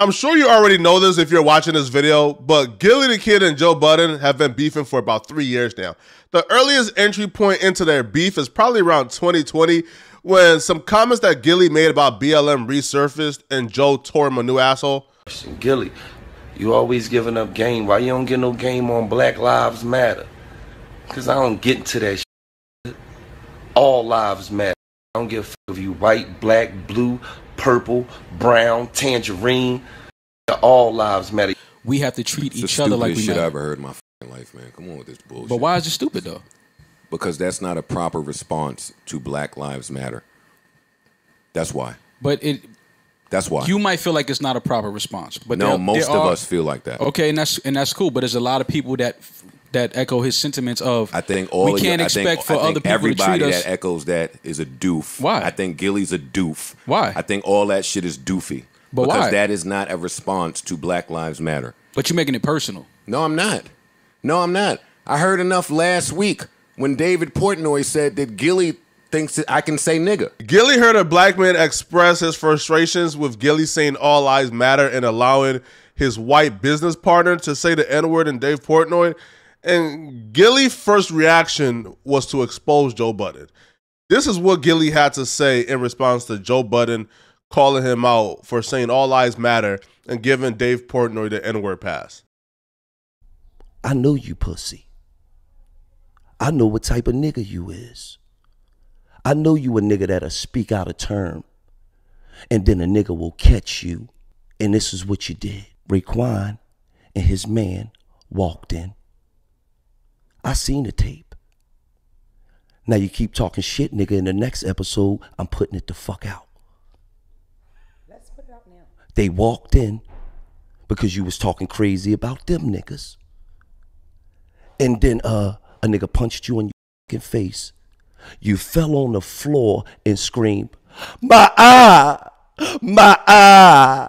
I'm sure you already know this if you're watching this video, but Gillie the Kid and Joe Budden have been beefing for about 3 years now. The earliest entry point into their beef is probably around 2020 when some comments that Gillie made about BLM resurfaced and Joe tore him a new asshole. Gillie, you always giving up game. Why you don't get no game on Black Lives Matter? Because I don't get into that shit. All lives matter. I don't give a fuck if you white, black, blue, purple, brown, tangerine. All lives matter. We have to treat each other like we shit matter. I ever heard in my fucking life, man. Come on with this bullshit. But why is it stupid though? Because that's not a proper response to Black Lives Matter. That's why. But that's why. You might feel like it's not a proper response. But no, most of us feel like that. Okay, and that's cool. But there's a lot of people that echo his sentiments of. I think we can't expect for other people everybody to treat us. that echoes that is a doof. Why? I think Gillie's a doof. Why? I think all that shit is doofy. But because why? that is not a response to Black Lives Matter. But you're making it personal. No, I'm not. No, I'm not. I heard enough last week when David Portnoy said that Gillie thinks that I can say nigga. Gillie heard a black man express his frustrations with Gillie saying all lives matter and allowing his white business partner to say the N-word in Dave Portnoy. And Gillie's first reaction was to expose Joe Budden. This is what Gillie had to say in response to Joe Budden calling him out for saying all lives matter and giving Dave Portnoy the N-word pass. I know you pussy. I know what type of nigga you is. I know you a nigga that'll speak out of term. And then a nigga will catch you. And this is what you did. Raekwon and his man walked in. I seen the tape. Now you keep talking shit, nigga. In the next episode, I'm putting it the fuck out. Let's put it out now. They walked in because you was talking crazy about them niggas. And then a nigga punched you in your fucking face. You fell on the floor and screamed, my eye, my eye,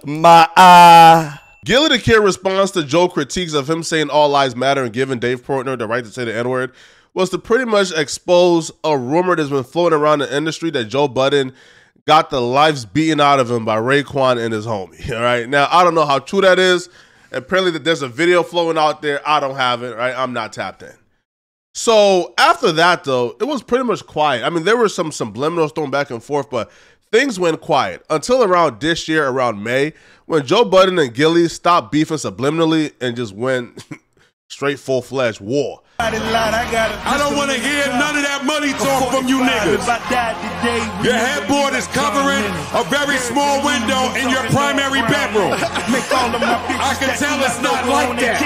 my eye. Gillie the Kid responds to Joe critiques of him saying all lives matter and giving Dave Portnoy the right to say the N-word was to pretty much expose a rumor that's been floating around the industry that Joe Budden got the lives beaten out of him by Raekwon and his homie. All right. Now, I don't know how true that is. Apparently that there's a video flowing out there. I don't have it, right? I'm not tapped in. So after that, though, it was pretty much quiet. I mean, there were some subliminals thrown back and forth, but things went quiet until around this year, around May, when Joe Budden and Gillie stopped beefing subliminally and just went straight full-fledged war. I don't want to hear none of that money talk from you niggas. Your headboard is covering a very small window in your primary bedroom. I can tell it's not like that.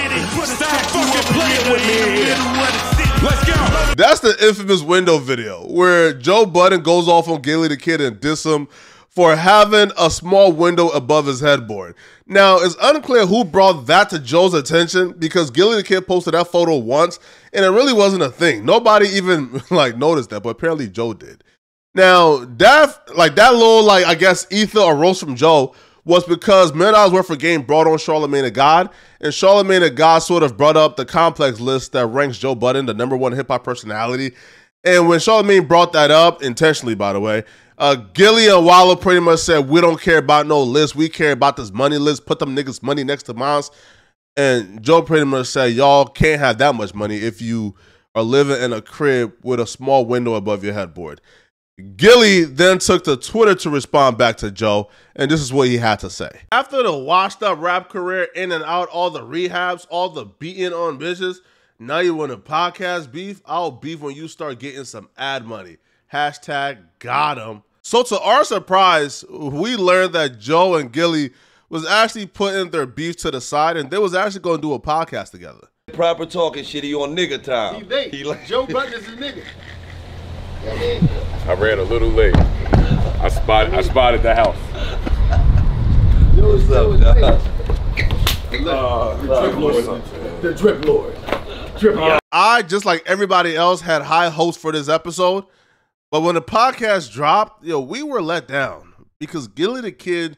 Stop fucking playing with me here. Let's go. That's the infamous window video where Joe Budden goes off on Gillie the Kid and diss him for having a small window above his headboard. Now, it's unclear who brought that to Joe's attention because Gillie the Kid posted that photo once and it really wasn't a thing. Nobody even noticed that, but apparently Joe did. Now, that little, I guess, ether or roast from Joe was because $1 million worth of game brought on Charlamagne the God, and Charlamagne the God sort of brought up the complex list that ranks Joe Budden the #1 hip-hop personality. And when Charlamagne brought that up, intentionally by the way, Gillie and Wallow pretty much said, we don't care about no list, we care about this money list, put them niggas' money next to mine. And Joe pretty much said, y'all can't have that much money if you are living in a crib with a small window above your headboard. Gillie then took to Twitter to respond back to Joe, and this is what he had to say. After the washed up rap career, in and out, all the rehabs, all the beating on bitches, now you want a podcast beef? I'll beef when you start getting some ad money. Hashtag got him. So to our surprise, we learned that Joe and Gillie was actually putting their beef to the side, and they was actually going to do a podcast together. Proper talking shit, he on nigga time. He late. Joe Budden is a nigga. I ran a little late. I spotted the house. What's up, the Drip Lord. I, just like everybody else, had high hopes for this episode, but when the podcast dropped, we were let down because Gillie the Kid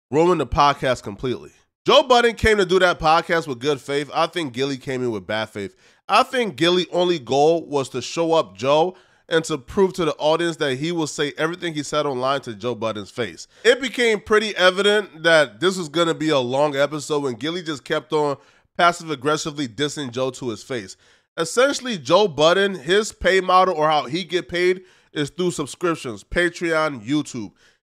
ruined the podcast completely. Joe Budden came to do that podcast with good faith. I think Gillie came in with bad faith. I think Gillie's only goal was to show up Joe and to prove to the audience that he will say everything he said online to Joe Budden's face. It became pretty evident that this was going to be a long episode when Gillie just kept on passive-aggressively dissing Joe to his face. Essentially, Joe Budden, his pay model or how he get paid is through subscriptions, Patreon, YouTube.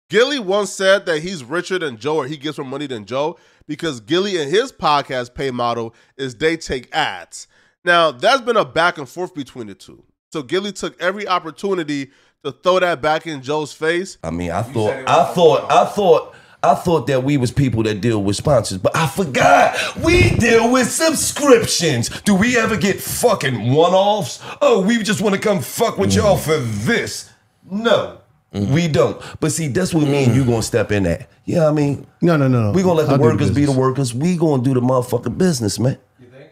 Gillie once said that he's richer than Joe or he gets more money than Joe because Gillie and his podcast pay model is they take ads. Now, that's been a back and forth between the two. So Gillie took every opportunity to throw that back in Joe's face. I mean, I thought that we was people that deal with sponsors, but I forgot we deal with subscriptions. Do we ever get fucking one-offs? Oh, we just want to come fuck with y'all for this. No, we don't. But see, that's what me and you gonna step in at. You know what I mean? No. We gonna let the workers be the workers. We gonna do the motherfucking business, man. You think?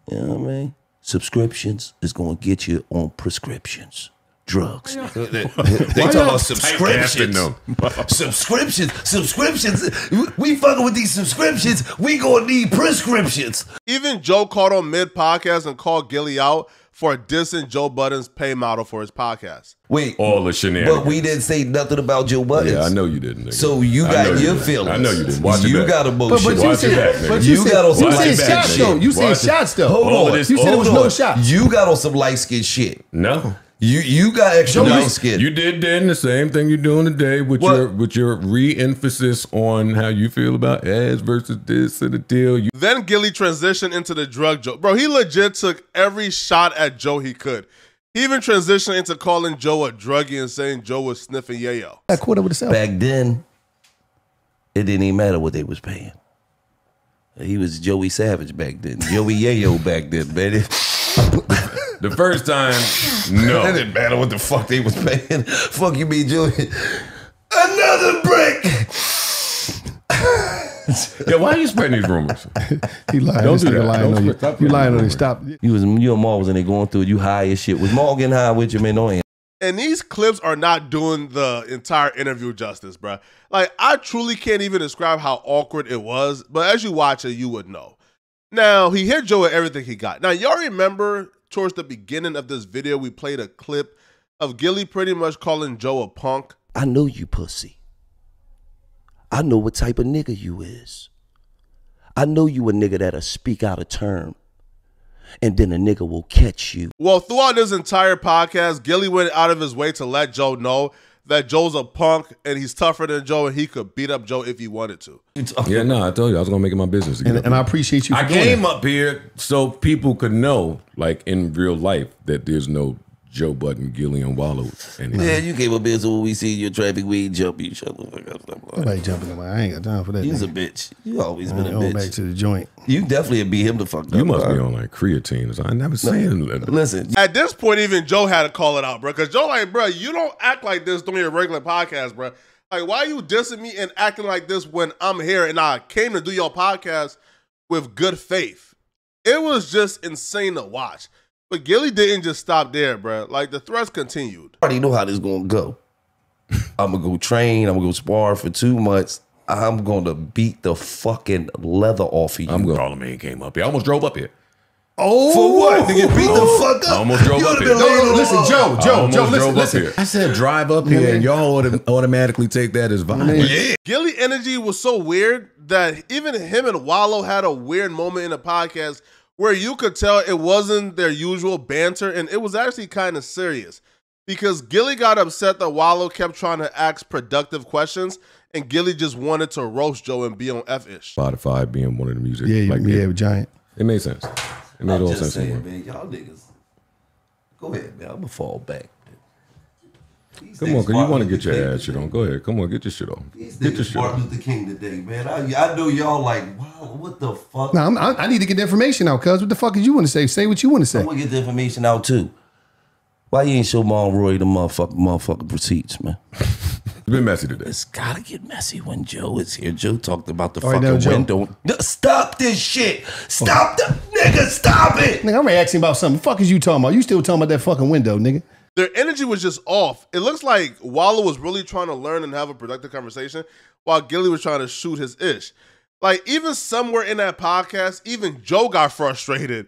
You know what I mean? Subscriptions is gonna get you on prescriptions. Drugs. They talk about subscriptions. Subscriptions. We fucking with these subscriptions. We gonna need prescriptions. Even Joe called on mid-podcast and called Gillie out for dissing Joe Budden's pay model for his podcast. Wait, all the shenanigans. But we didn't say nothing about Joe Budden. Yeah, I know you didn't. Nigga. So you got your feelings. I know you didn't. Watch it back. Got emotion. Watch it back, nigga. But you said shots though. You said shots though. Hold on. You said it was no shots. You got on some light skin shit. No. You got extra light skin. You did then the same thing you're doing today with your re-emphasis on how you feel about ads versus this and the deal. Then Gillie transitioned into the drug joke. Bro, he legit took every shot at Joe he could. He even transitioned into calling Joe a druggie and saying Joe was sniffing yayo. I quit over the cell. Back then, it didn't even matter what they was paying. He was Joey Savage back then. Joey Yayo back then, baby. The first time, no. It didn't matter what the fuck they was paying. Fuck you, me, Joey. Another break. Yeah, why are you spreading these rumors? He lying. Don't do that. Lying on you. You lying on you. Stop. You and Maul was in there going through it. You high as shit. Was Maul getting high with you, man? No, and these clips are not doing the entire interview justice, bro. Like, I truly can't even describe how awkward it was, but as you watch it, you would know. Now, he hit Joe with everything he got. Now, y'all remember towards the beginning of this video, we played a clip of Gillie pretty much calling Joe a punk. I know you pussy. I know what type of nigga you is. I know you a nigga that'll speak out of turn. And then a nigga will catch you. Well, throughout this entire podcast, Gillie went out of his way to let Joe know that Joe's a punk and he's tougher than Joe and he could beat up Joe if he wanted to. Yeah, no, I told you I was gonna make it my business. And I appreciate you. I came up here so people could know, like in real life, that there's no Joe Budden, Gillie, and Wallow. Yeah, you came up here so when we see your traffic, we ain't jump each other. Nobody jumping in my. I ain't got time for that. He's a bitch. You always been a bitch. Back to the joint. You definitely beat him the fuck up. You must be on like creatine or something. I never seen that. Listen. At this point, even Joe had to call it out, bro. Because Joe like, bro, you don't act like this during your regular podcast, bro. Like, why are you dissing me and acting like this when I'm here and I came to do your podcast with good faith? It was just insane to watch. But Gillie didn't just stop there, bro. Like, the threats continued. I already know how this gonna go. I'm gonna go train. I'm gonna go spar for 2 months. I'm gonna beat the fucking leather off of you. I'm gonna call him. He came up here. I almost drove up here. Oh, for what? Nigga, beat the fuck up. I almost drove up here. Listen, Joe, listen. I said drive up here, and y'all automatically take that as violence. Yeah. Gillie energy was so weird that even him and Wallow had a weird moment in the podcast where you could tell it wasn't their usual banter, and it was actually kind of serious. Because Gillie got upset that Wallow kept trying to ask productive questions, and Gillie just wanted to roast Joe and be on F-ish. Spotify being one of the music. Giant. It made sense. It made all sense. Man, y'all niggas. Go ahead, man. I'm gonna fall back. Come on, cause you want to get your ass shit on. Go ahead. Come on, get your shit on. Get your shit on. Martin Luther King today, man. I know y'all like, wow, what the fuck? No, I need to get the information out, cuz. What the fuck did you want to say? Say what you want to say. I want to get the information out, too. Why you ain't show Mom Roy the motherfucking receipts, man? It's been messy today. It's gotta get messy when Joe is here. Joe talked about the fucking window. Stop this shit. Stop the nigga. Stop it. Nigga, I'm asking about something. The fuck is you talking about? You still talking about that fucking window, nigga? Their energy was just off. It looks like Wallow was really trying to learn and have a productive conversation while Gillie was trying to shoot his ish. Like, even somewhere in that podcast, even Joe got frustrated.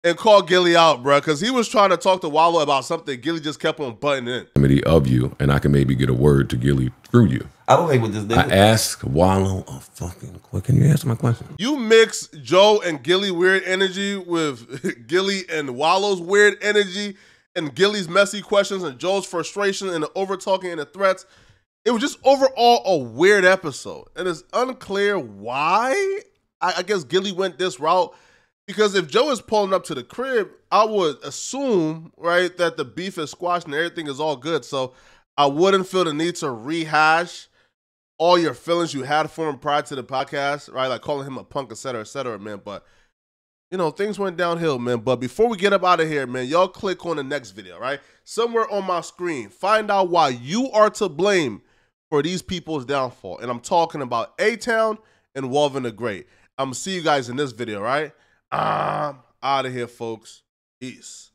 and call Gillie out, bro, because he was trying to talk to Wallow about something. Gillie just kept on butting in. Of you, and I can maybe get a word to Gillie through you. I don't hate with this nigga. I asked Wallow a fucking question. Can you answer my question? You mix Joe and Gillie weird energy with Gillie and Wallow's weird energy and Gillie's messy questions and Joe's frustration and the over talking and the threats. It was just overall a weird episode. And it's unclear why. I guess Gillie went this route. Because if Joe is pulling up to the crib, I would assume, right, that the beef is squashed and everything is all good. So I wouldn't feel the need to rehash all your feelings you had for him prior to the podcast, right? Like calling him a punk, et cetera, man. But, you know, things went downhill, man. But before we get up out of here, man, y'all click on the next video, right? Somewhere on my screen, find out why you are to blame for these people's downfall. And I'm talking about A-Town and Walvin the Great. I'm going to see you guys in this video, right? I'm out of here, folks. Peace.